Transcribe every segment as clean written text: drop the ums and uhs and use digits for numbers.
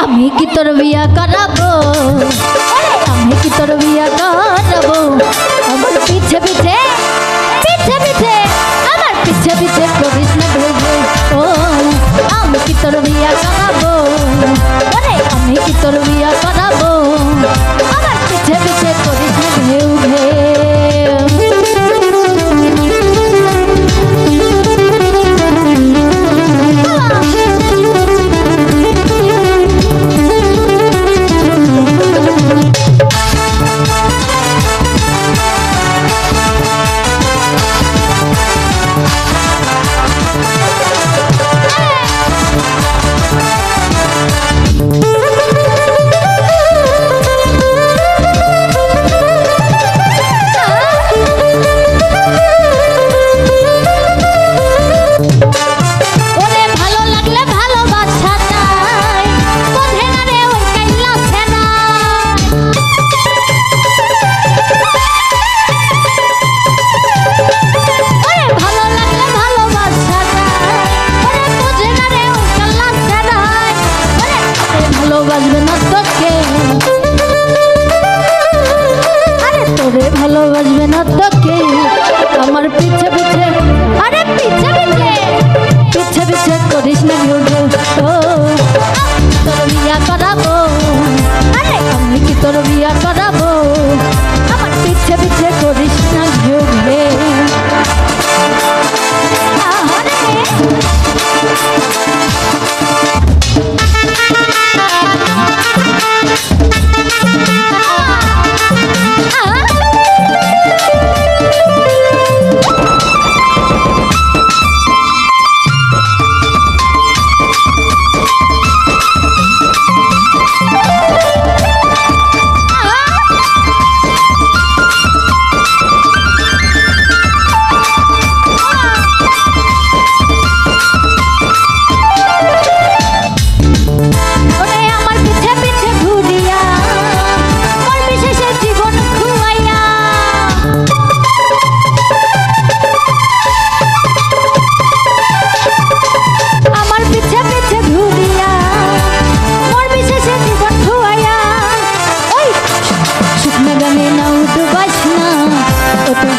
আমি কি তোর বিয়া করাবো, আমি কি তোর বিয়া করাবো, আমার পিছে পিছে পিছে পিছে আমার পিছে পিছে করিস না ভেবে। ও আমি কি তোর বিয়া করাবো, আমি কি তোর বিয়া করাবো, আমার পিছে পিছে করিস না ভেউ ভেউ। ভালোবাসবে না তোকে আমার পিছে পিছে, আরে পিছে পিছে পিছে পিছে করিস না ঘেউ ঘেউ। ও তোর বিয়া করাবো, আরে আমি কি তোর বিয়া করাবো, আমার পিছে পিছে করিস না ঘেউ ঘেউ।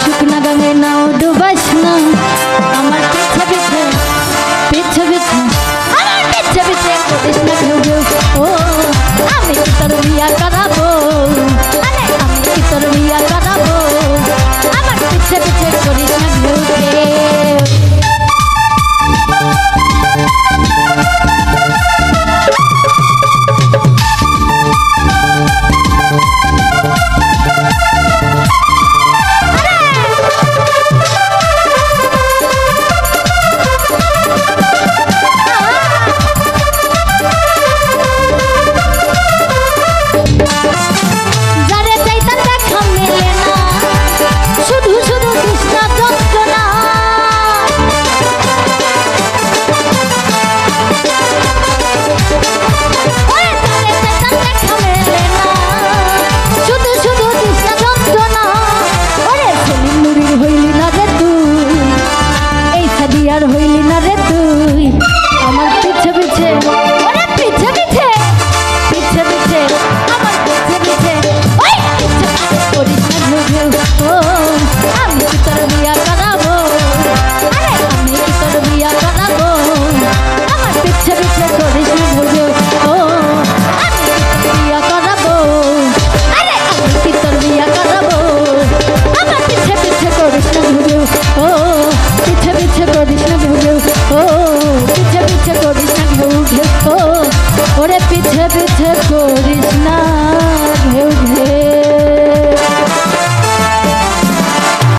শুকনা গাঙে নাও ডুবাস না, আমার পিছে পিছে পিছে পিছে আমার পিছে পিছে করিস না ঘেউ ঘেউ। ও আমি কি তোর বিয়া